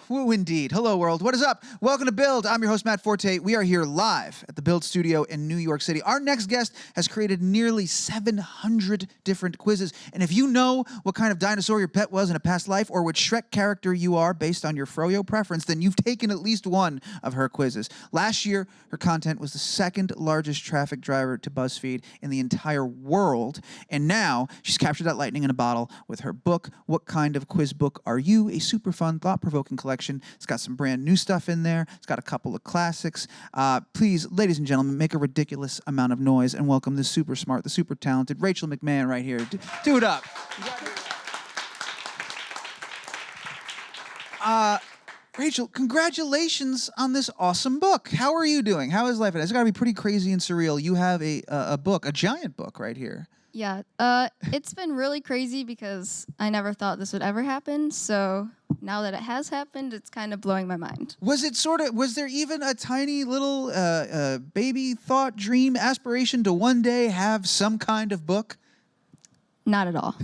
Woo indeed. Hello, world. What is up? Welcome to Build. I'm your host, Matt Forte. We are here live at the Build Studio in New York City. Our next guest has created nearly 700 different quizzes. And if you know what kind of dinosaur your pet was in a past life or which Shrek character you are based on your froyo preference, then you've taken at least one of her quizzes. Last year, her content was the second largest traffic driver to BuzzFeed in the entire world. And now she's captured that lightning in a bottle with her book, What Kind of Quiz Book Are You? A super fun, thought-provoking collection. It's got some brand new stuff in there. It's got a couple of classics. Please, ladies and gentlemen, make a ridiculous amount of noise and welcome the super smart, the super talented Rachel McMahon right here. Do it up. Rachel, congratulations on this awesome book. How are you doing? How is life? It's got to be pretty crazy and surreal. You have a book, a giant book right here. Yeah, it's been really crazy because I never thought this would ever happen. So now that it has happened, it's kind of blowing my mind. Was there even a tiny little baby thought, dream, aspiration to one day have some kind of book? Not at all.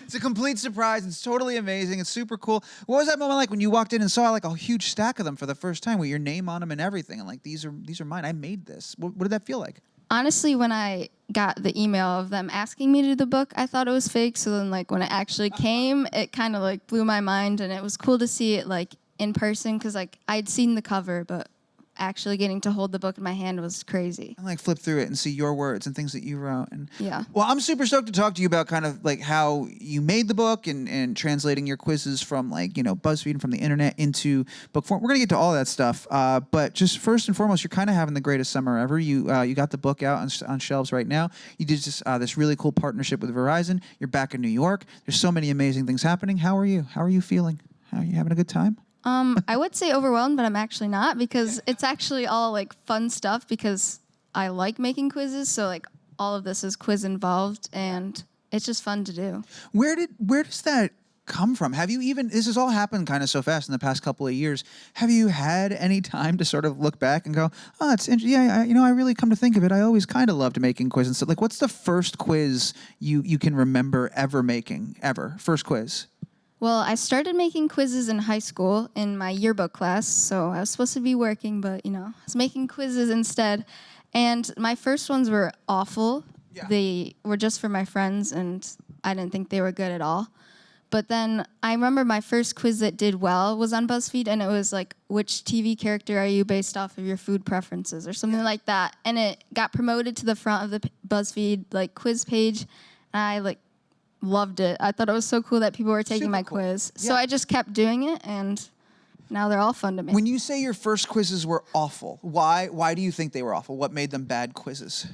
It's a complete surprise. It's totally amazing. It's super cool. What was that moment like when you walked in and saw like a huge stack of them for the first time with your name on them and everything? And like, these are mine. I made this. What did that feel like? Honestly, when I got the email of them asking me to do the book, I thought it was fake. So then like when it actually came, it kind of like blew my mind. And it was cool to see it like in person because like I'd seen the cover, but actually getting to hold the book in my hand was crazy. And like flip through it and see your words and things that you wrote. And yeah. Well, I'm super stoked to talk to you about kind of like how you made the book and translating your quizzes from like, you know, BuzzFeed and from the internet into book form. We're going to get to all that stuff. But just first and foremost, you're kind of having the greatest summer ever. You got the book out on shelves right now. You did this really cool partnership with Verizon. You're back in New York. There's so many amazing things happening. How are you? How are you feeling? Are you having a good time? I would say overwhelmed, but I'm actually not because it's actually all like fun stuff because I like making quizzes. So like all of this is quiz involved and it's just fun to do. Where does that come from? Have you even, this has all happened kind of so fast in the past couple of years. Have you had any time to sort of look back and go, oh, it's interesting. Yeah, I really come to think of it. I always kind of loved making quizzes. So like, what's the first quiz you can remember ever making, ever? First quiz. Well, I started making quizzes in high school in my yearbook class, so I was supposed to be working, but, you know, I was making quizzes instead. And my first ones were awful. Yeah. They were just for my friends, and I didn't think they were good at all. But then I remember my first quiz that did well was on BuzzFeed, and it was like, which TV character are you based off of your food preferences, or something like that. And it got promoted to the front of the BuzzFeed like quiz page, and I like loved it. I thought it was so cool that people were taking my quiz. Yeah. So I just kept doing it, and now they're all fun to me. When you say your first quizzes were awful, why do you think they were awful? What made them bad quizzes?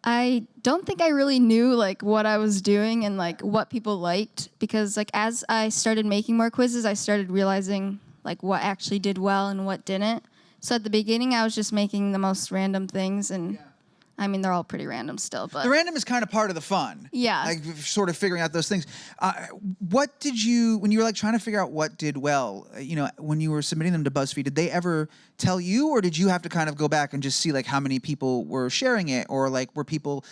I don't think I really knew like what I was doing and like what people liked because like as I started making more quizzes, I started realizing like what actually did well and what didn't. So at the beginning, I was just making the most random things and I mean, they're all pretty random still, but... The random is kind of part of the fun. Yeah. Like, sort of figuring out those things. What did you... When you were, like, trying to figure out what did well, you know, when you were submitting them to BuzzFeed, did they ever tell you, or did you have to kind of go back and just see, like, how many people were sharing it? Or, like, were people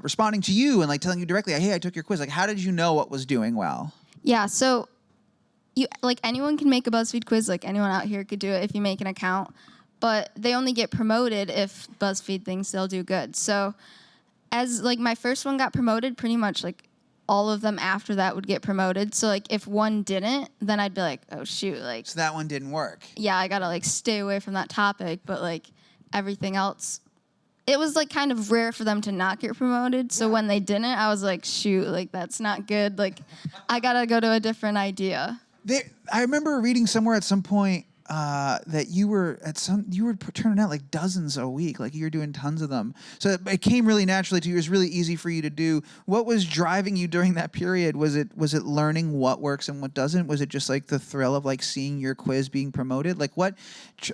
responding to you and, like, telling you directly, hey, I took your quiz? Like, how did you know what was doing well? Yeah, so, like, anyone can make a BuzzFeed quiz. Like, anyone out here could do it if you make an account. But they only get promoted if BuzzFeed thinks they'll do good. So as like my first one got promoted, pretty much like all of them after that would get promoted. So like if one didn't, then I'd be like, oh shoot, like so that one didn't work. Yeah, I gotta like stay away from that topic. But like everything else, it was like kind of rare for them to not get promoted. So when they didn't, I was like, shoot, like that's not good. Like I gotta go to a different idea. I remember reading somewhere at some point that you were turning out like dozens a week, like you were doing tons of them. So it came really naturally to you. It was really easy for you to do. What was driving you during that period? Was it learning what works and what doesn't? Was it just like the thrill of like seeing your quiz being promoted? Like what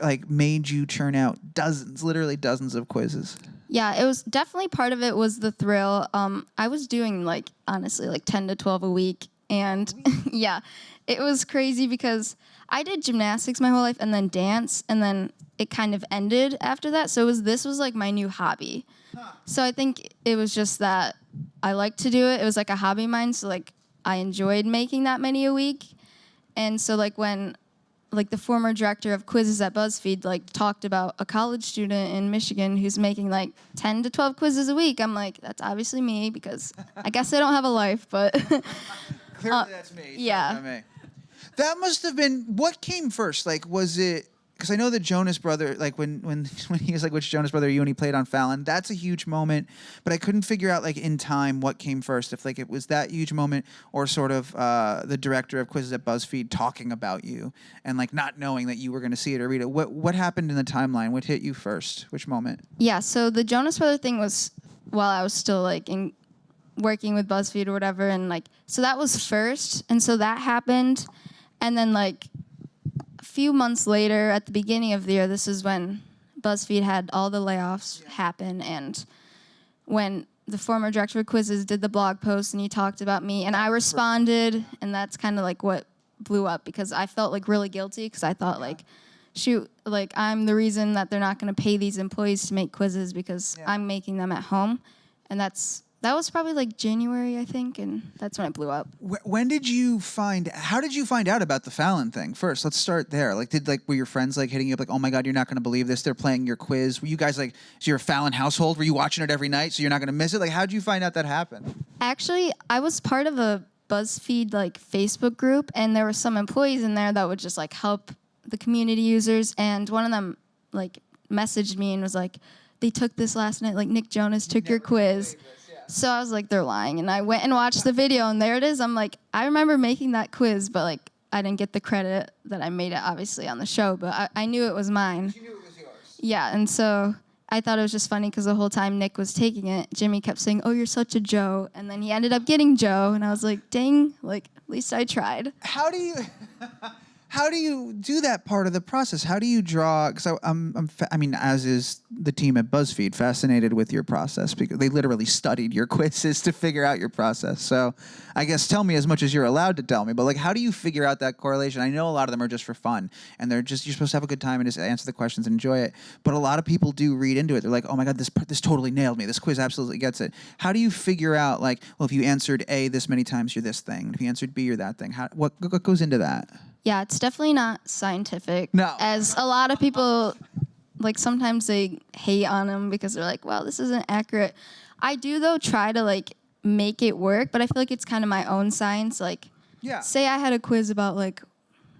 like made you churn out dozens, literally dozens of quizzes? Yeah, it was definitely part of it was the thrill. I was doing like honestly like 10 to 12 a week, and yeah, it was crazy because I did gymnastics my whole life and then dance, and then it kind of ended after that. So this was like my new hobby. So I think it was just that I liked to do it. It was like a hobby of mine, so like I enjoyed making that many a week. And so like when like the former director of quizzes at BuzzFeed like talked about a college student in Michigan who's making like 10 to 12 quizzes a week. I'm like, that's obviously me because I guess I don't have a life, but Clearly that's me. yeah. Not me. That must have been, what came first? Like, was it, because I know the Jonas brother, like when he was like, which Jonas brother are you, and he played on Fallon, that's a huge moment, but I couldn't figure out like in time what came first, if like it was that huge moment or sort of the director of quizzes at BuzzFeed talking about you and like not knowing that you were going to see it or read it. What happened in the timeline? What hit you first? Which moment? Yeah, so the Jonas brother thing was while I was still like working with BuzzFeed or whatever, and like so that was first, and so that happened, and then like a few months later, at the beginning of the year, this is when BuzzFeed had all the layoffs happen, and when the former director of quizzes did the blog post and he talked about me, and I responded, and that's kind of like what blew up because I felt like really guilty because I thought like, shoot, like I'm the reason that they're not going to pay these employees to make quizzes because I'm making them at home, and that was probably like January, I think, and that's when it blew up. When did you how did you find out about the Fallon thing first? Let's start there. Like, were your friends like hitting you up like, oh my God, you're not going to believe this. They're playing your quiz. Were you guys like, so you're a Fallon household? Were you watching it every night so you're not going to miss it? Like, how did you find out that happened? Actually, I was part of a BuzzFeed like Facebook group, and there were some employees in there that would just like help the community users, and one of them like messaged me and was like, they took this last night, like Nick Jonas took your quiz. So I was like, they're lying. And I went and watched the video, and there it is. I'm like, I remember making that quiz, but like I didn't get the credit that I made it obviously on the show, but I knew it was mine. You knew it was yours. Yeah, and so I thought it was just funny because the whole time Nick was taking it, Jimmy kept saying, oh, you're such a Joe. And then he ended up getting Joe, and I was like, dang, like at least I tried. How do you do that part of the process? How do you draw? Because I mean, as is the team at BuzzFeed, fascinated with your process because they literally studied your quizzes to figure out your process. So, I guess tell me as much as you're allowed to tell me. But like, how do you figure out that correlation? I know a lot of them are just for fun, and you're supposed to have a good time and just answer the questions and enjoy it. But a lot of people do read into it. They're like, oh my God, this totally nailed me. This quiz absolutely gets it. How do you figure out like, well, if you answered A this many times, you're this thing. If you answered B, you're that thing. What goes into that? Yeah, it's definitely not scientific. No. As a lot of people, like sometimes they hate on them because they're like, well, this isn't accurate. I do, though, try to like make it work, but I feel like it's kind of my own science. Like, say I had a quiz about like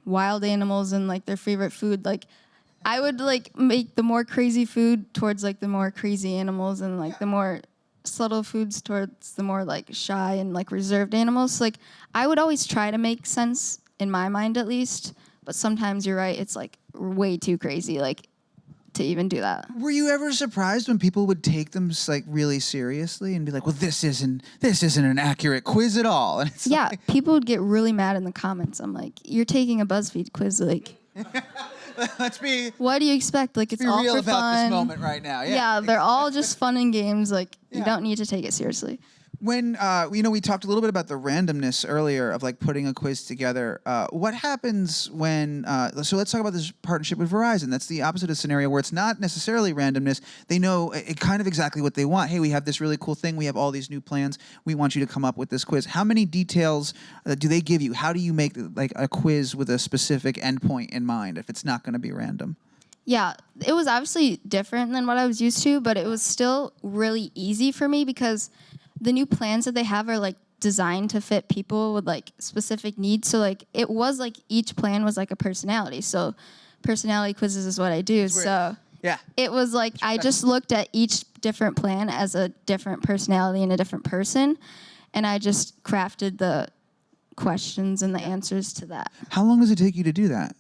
wild animals and like their favorite food. Like, I would like make the more crazy food towards like the more crazy animals and like the more subtle foods towards the more like shy and like reserved animals. So, like, I would always try to make sense in my mind at least, but sometimes you're right, it's like way too crazy like to even do that. Were you ever surprised when people would take them like really seriously and be like, well, this isn't an accurate quiz at all? And it's like, people would get really mad in the comments. I'm like, you're taking a BuzzFeed quiz, like let's be what do you expect? Like it's be all real for about fun. this moment right now. Yeah, they're all just fun and games. Like you don't need to take it seriously. When we talked a little bit about the randomness earlier of like putting a quiz together. What happens when? So let's talk about this partnership with Verizon. That's the opposite of scenario where it's not necessarily randomness. They know kind of exactly what they want. Hey, we have this really cool thing. We have all these new plans. We want you to come up with this quiz. How many details do they give you? How do you make like a quiz with a specific endpoint in mind if it's not going to be random? Yeah, it was obviously different than what I was used to, but it was still really easy for me because the new plans that they have are like designed to fit people with like specific needs. So like it was like each plan was like a personality. So personality quizzes is what I do. So it was like I just looked at each different plan as a different personality and a different person, and I just crafted the questions and the answers to that. How long does it take you to do that?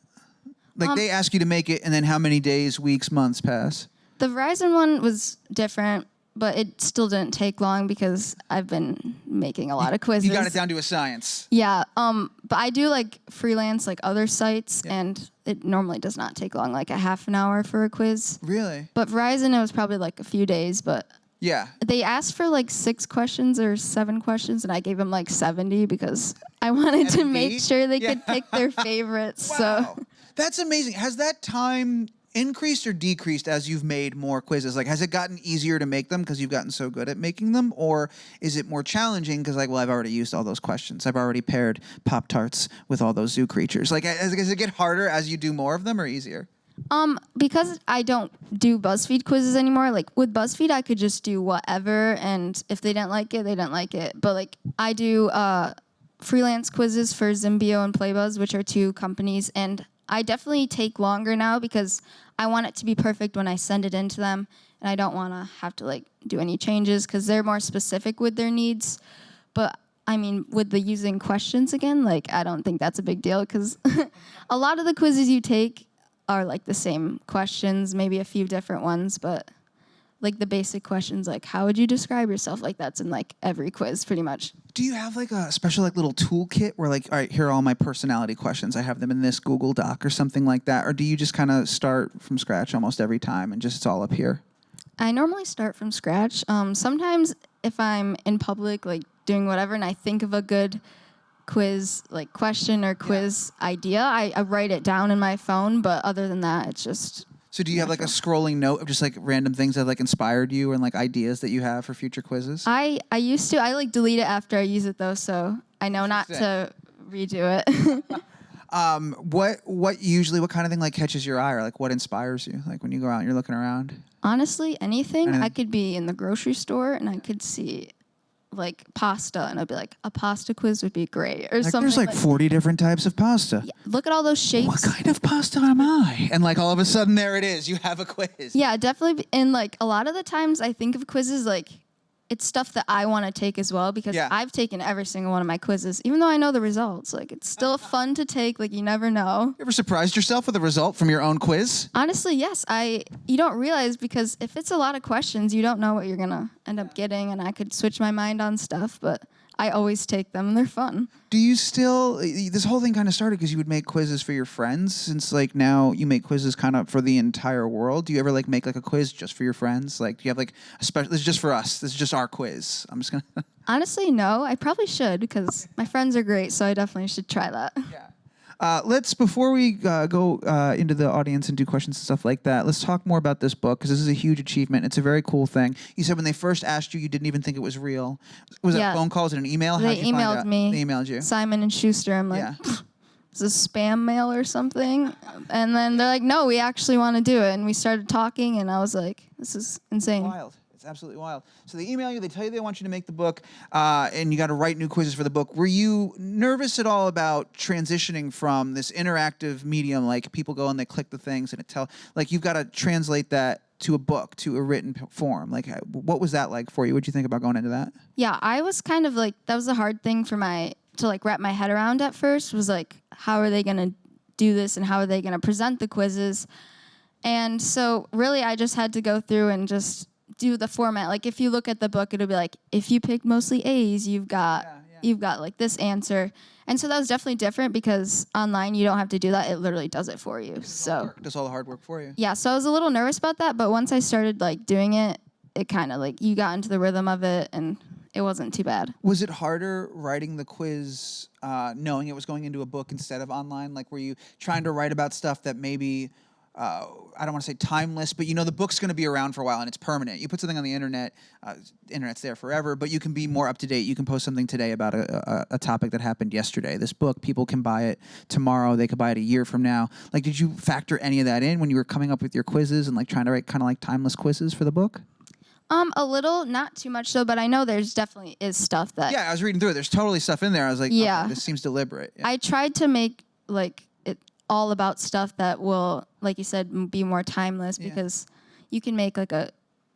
Like they ask you to make it, and then how many days, weeks, months pass? The Verizon one was different, but it still didn't take long because I've been making a lot of quizzes. You got it down to a science. Yeah, but I do like freelance like other sites, and it normally does not take long, like a half an hour for a quiz. Really? But Verizon, it was probably like a few days, but they asked for like 6 questions or 7 questions, and I gave them like 70 because I wanted to make sure they could pick their favorites. Wow. So That's amazing. Has that time increased or decreased as you've made more quizzes? Like, has it gotten easier to make them because you've gotten so good at making them? Or is it more challenging because, like, well, I've already used all those questions. I've already paired Pop-Tarts with all those zoo creatures. Like, does it get harder as you do more of them or easier? Because I don't do BuzzFeed quizzes anymore, like with BuzzFeed, I could just do whatever, and if they didn't like it, they didn't like it. But like I do freelance quizzes for Zimbio and Playbuzz, which are 2 companies, and I definitely take longer now because I want it to be perfect when I send it in to them, and I don't want to have to like do any changes because they're more specific with their needs. But I mean, with the using questions again, like I don't think that's a big deal because a lot of the quizzes you take are like the same questions, maybe a few different ones, but like the basic questions like how would you describe yourself, like that's in like every quiz pretty much. Do you have like a special like little toolkit where like, all right, here are all my personality questions. I have them in this Google Doc or something like that, or do you just kind of start from scratch almost every time and just it's all up here? I normally start from scratch. Sometimes if I'm in public like doing whatever and I think of a good quiz like question or quiz idea, I write it down in my phone, but other than that it's just So do you have like a scrolling note of just like random things that like inspired you and like ideas that you have for future quizzes? I used to. I like delete it after I use it though, so I know not to redo it. What kind of thing like catches your eye or like what inspires you? Like when you go out and you're looking around? Honestly, anything. I could be in the grocery store and I could see like pasta and I'd be like, a pasta quiz would be great or Like something. there's like 40 different types of pasta. Yeah, look at all those shapes. What kind of pasta am I? And like all of a sudden there it is. You have a quiz. Yeah, definitely. And like a lot of the times I think of quizzes like it's stuff that I want to take as well because I've taken every single one of my quizzes, even though I know the results. Like it's still fun to take. Like you never know. You ever surprised yourself with a result from your own quiz? Honestly, yes. You don't realize because if it's a lot of questions, you don't know what you're gonna end up getting, and I could switch my mind on stuff, but I always take them. They're fun. Do you still, this whole thing kind of started because you would make quizzes for your friends, since like now you make quizzes kind of for the entire world. Do you ever like make like a quiz just for your friends? Like do you have like a special, this is just for us, this is just our quiz. I'm just gonna. Honestly, no. I probably should because my friends are great, so I definitely should try that. Yeah. Before we go into the audience and do questions and stuff like that, let's talk more about this book because this is a huge achievement. It's a very cool thing. You said when they first asked you, you didn't even think it was real. Was it a phone call? Was it an email? They emailed me. They emailed you. Simon and Schuster. I'm like, is this spam mail or something? And then they're like, no, we actually want to do it. And we started talking, and I was like, this is insane. Wild. It's absolutely wild. So they email you, they tell you they want you to make the book, and you got to write new quizzes for the book. Were you nervous at all about transitioning from this interactive medium, like people go and they click the things and like you've got to translate that to a book, to a written form? Like, what was that like for you? What did you think about going into that? Yeah, I was kind of like, that was a hard thing to like wrap my head around at first, was like, how are they going to do this and how are they going to present the quizzes? And so really I just had to go through and just do the format. Like if you look at the book, it'll be like, if you picked mostly A's, you've got like this answer. And so that was definitely different because online you don't have to do that. It literally does it for you. So it does all the hard work for you. Yeah, so I was a little nervous about that, but once I started like doing it, it kind of like you got into the rhythm of it and it wasn't too bad. Was it harder writing the quiz knowing it was going into a book instead of online? Like were you trying to write about stuff that maybe I don't want to say timeless, but you know the book's going to be around for a while and it's permanent. You put something on the internet, internet's there forever, but you can be more up to date. You can post something today about a topic that happened yesterday. This book, people can buy it tomorrow. They could buy it a year from now. Like, did you factor any of that in when you were coming up with your quizzes and like trying to write kind of like timeless quizzes for the book? A little, not too much though, but I know there's definitely is stuff that. Yeah, I was reading through it. There's totally stuff in there. I was like, okay, this seems deliberate. Yeah. I tried to make like it all about stuff that will, like you said, be more timeless because you can make like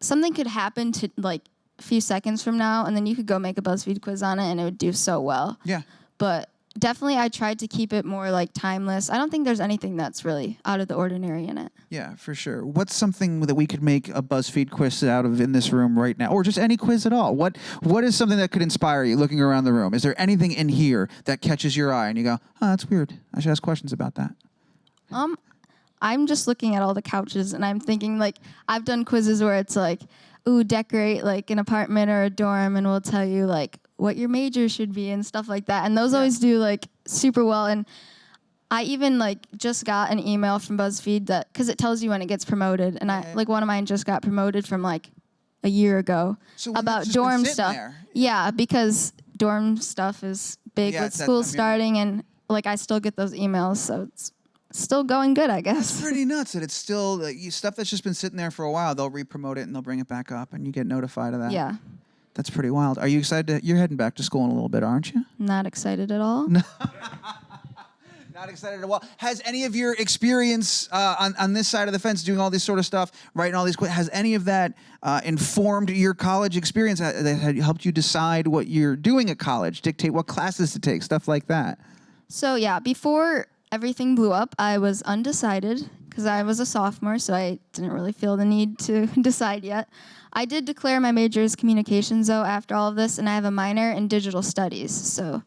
something could happen to like a few seconds from now and then you could go make a BuzzFeed quiz on it and it would do so well. Yeah. But definitely I tried to keep it more like timeless. I don't think there's anything that's really out of the ordinary in it. Yeah, for sure. What's something that we could make a BuzzFeed quiz out of in this room right now? Or just any quiz at all? What is something that could inspire you looking around the room? Is there anything in here that catches your eye and you go, oh, that's weird. I should ask questions about that? I'm just looking at all the couches and I'm thinking like I've done quizzes where it's like, ooh, decorate like an apartment or a dorm and we'll tell you like what your major should be and stuff like that. And those always do like super well. And I even like just got an email from BuzzFeed that because it tells you when it gets promoted, and I like one of mine just got promoted from like a year ago about dorm stuff. Yeah, because dorm stuff is big with school starting, and like I still get those emails, so it's still going good, I guess. That's pretty nuts that it's still stuff that's just been sitting there for a while. They'll re-promote it and they'll bring it back up, and you get notified of that. Yeah. That's pretty wild. Are you excited? You're heading back to school in a little bit, aren't you? Not excited at all. No. Not excited at all. Has any of your experience on this side of the fence, doing all this sort of stuff, writing all these, has any of that informed your college experience? That helped you decide what you're doing at college, dictate what classes to take, stuff like that? So yeah, before everything blew up, I was undecided because I was a sophomore, so I didn't really feel the need to decide yet. I did declare my major as communications, though, after all of this, and I have a minor in digital studies, so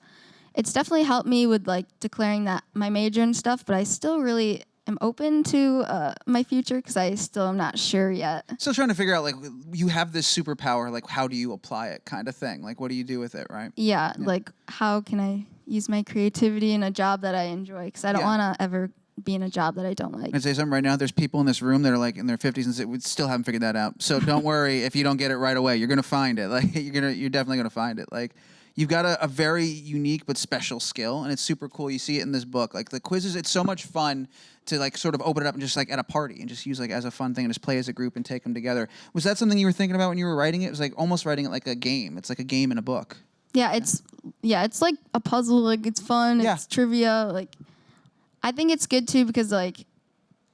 it's definitely helped me with like declaring that my major and stuff, but I still really am open to my future because I still am not sure yet. Still trying to figure out, like, you have this superpower, like, how do you apply it kind of thing? Like, what do you do with it, right? Yeah, like, how can I use my creativity in a job that I enjoy? Because I don't want to ever be in a job that I don't like. I'd say something right now. There's people in this room that are like in their 50s and we still haven't figured that out. So don't worry if you don't get it right away. You're gonna find it. Like you're definitely gonna find it. Like you've got a very unique but special skill, and it's super cool. You see it in this book. Like the quizzes, it's so much fun to like sort of open it up and just like at a party and just use like as a fun thing and just play as a group and take them together. Was that something you were thinking about when you were writing it? It was like almost writing it like a game. It's like a game in a book. Yeah, it's like a puzzle. Like it's fun. It's trivia. Like I think it's good too because like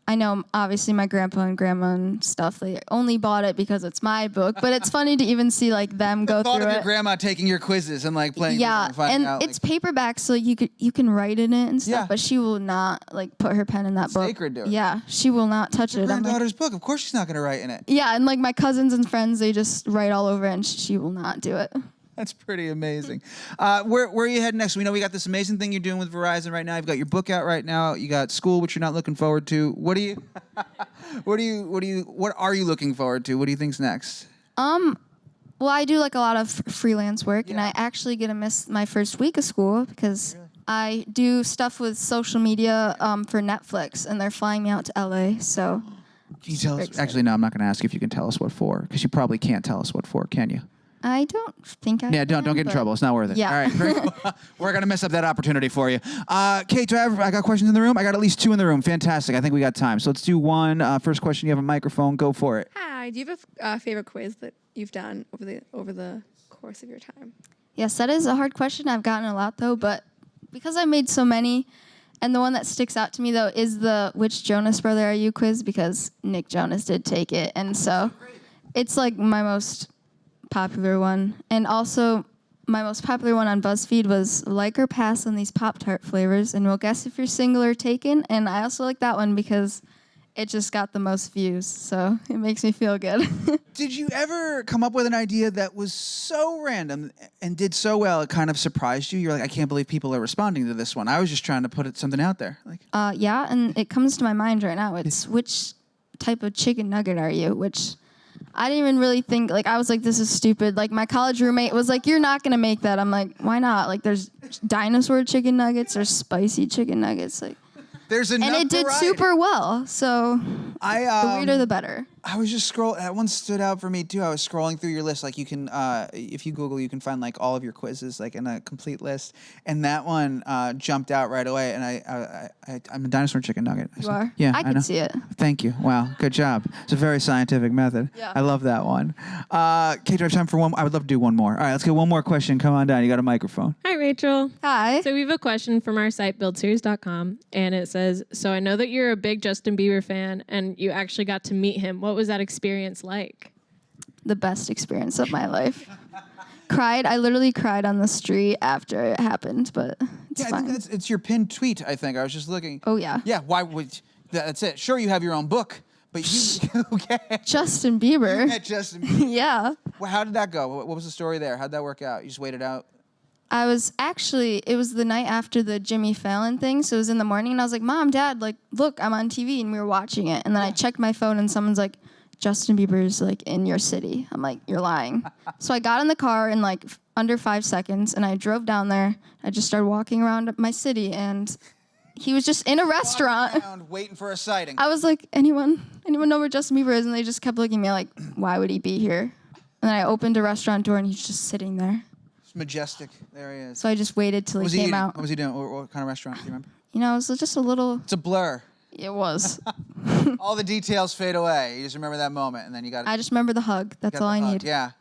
I know obviously my grandpa and grandma and stuff, they only bought it because it's my book, but it's funny to even see like them go through it. The thought of your grandma taking your quizzes and like playing and it's paperback, so you can write in it and stuff, but she will not like put her pen in that book. Sacred to her. Yeah, she will not touch it. Your granddaughter's book, of course she's not going to write in it. Yeah, and like my cousins and friends, they just write all over it and she will not do it. That's pretty amazing. Where are you heading next? We know we got this amazing thing you're doing with Verizon right now. You've got your book out right now. You got school, which you're not looking forward to. What are you looking forward to? What do you think's next? Well, I do like a lot of freelance work, and I actually get to miss my first week of school because I do stuff with social media for Netflix, and they're flying me out to LA. So, can you tell us? Actually, no, I'm not going to ask you if you can tell us what for, because you probably can't tell us what for, can you? I don't think I can. Don't get in trouble. It's not worth it. Yeah. All right. Very cool. We're going to mess up that opportunity for you. Kate, I got questions in the room? I got at least 2 in the room. Fantastic. I think we got time. So let's do one. First question. You have a microphone. Go for it. Hi. Do you have a favorite quiz that you've done over the course of your time? Yes, that is a hard question. I've gotten a lot, though. But because I made so many, and the one that sticks out to me, though, is the Which Jonas Brother Are You quiz, because Nick Jonas did take it. And so it's like my most popular one. And also my most popular one on BuzzFeed was like or pass on these Pop-Tart flavors, and we'll guess if you're single or taken. And I also like that one because it just got the most views, so it makes me feel good. Did you ever come up with an idea that was so random and did so well it kind of surprised you? You're like, I can't believe people are responding to this one. I was just trying to put something out there. Like, yeah, and it comes to my mind right now. It's which type of chicken nugget are you? Which I didn't even really think, like, I was like, this is stupid. Like, my college roommate was like, you're not going to make that. I'm like, why not? Like, there's dinosaur chicken nuggets or spicy chicken nuggets. Like, there's enough and it did variety. Super well. So the weirder, the better. I was just scrolling. That one stood out for me, too. I was scrolling through your list. Like, you can, if you Google, you can find, like, all of your quizzes, like, in a complete list. And that one jumped out right away. And I'm a dinosaur chicken nugget. You are? Yeah, I can see it. Thank you. Wow, good job. It's a very scientific method. Yeah. I love that one. Kate, do I have time for one? I would love to do one more. All right, let's get one more question. Come on down. You got a microphone. Hi, Rachel. Hi. So we have a question from our site, buildseries.com, and it says, so I know that you're a big Justin Bieber fan, and you actually got to meet him. What was that experience like? The best experience of my life. Cried. I literally cried on the street after it happened, but it's fine. I think it's your pinned tweet, I think. I was just looking. Oh, yeah. Yeah, why would... That's it. Sure, you have your own book, but you... Okay. Justin Bieber. You met Justin Bieber. Yeah. Well, how did that go? What was the story there? How'd that work out? You just waited out? I was actually, it was the night after the Jimmy Fallon thing, so it was in the morning, and I was like, Mom, Dad, like, look, I'm on TV, and we were watching it. And then I checked my phone, and someone's like, Justin Bieber's, like, in your city. I'm like, you're lying. So I got in the car in, like, under 5 seconds, and I drove down there. I just started walking around my city, and he was just in a restaurant. Around waiting for a sighting. I was like, anyone know where Justin Bieber is? And they just kept looking at me like, why would he be here? And then I opened a restaurant door and he's just sitting there. It's majestic. There he is. So I just waited till he came out. What was he doing? What kind of restaurant? Do you remember? You know, it was just a little. It's a blur. It was. All the details fade away. You just remember that moment, and then you got. I just remember the hug. That's all I need. Yeah.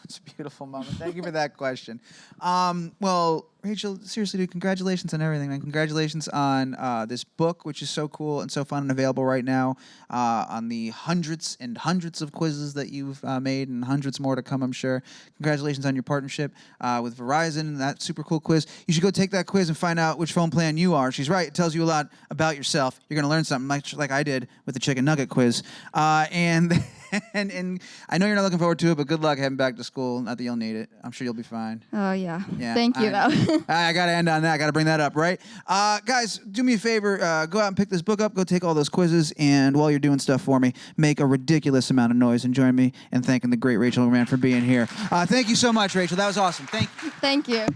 It's a beautiful moment. Thank you for that question. Well, Rachel, seriously, dude, congratulations on everything, man. Congratulations on this book, which is so cool and so fun and available right now, on the hundreds and hundreds of quizzes that you've made and hundreds more to come, I'm sure. Congratulations on your partnership with Verizon, that super cool quiz. You should go take that quiz and find out which phone plan you are. She's right. It tells you a lot about yourself. You're going to learn something, like I did with the chicken nugget quiz. And I know you're not looking forward to it, but good luck heading back to school. Not that you'll need it. I'm sure you'll be fine. Oh, yeah. Thank you, though. I got to end on that. I got to bring that up, right? Guys, do me a favor. Go out and pick this book up. Go take all those quizzes. And while you're doing stuff for me, make a ridiculous amount of noise and join me in thanking the great Rachel McMahon for being here. Thank you so much, Rachel. That was awesome. Thank you. Thank you.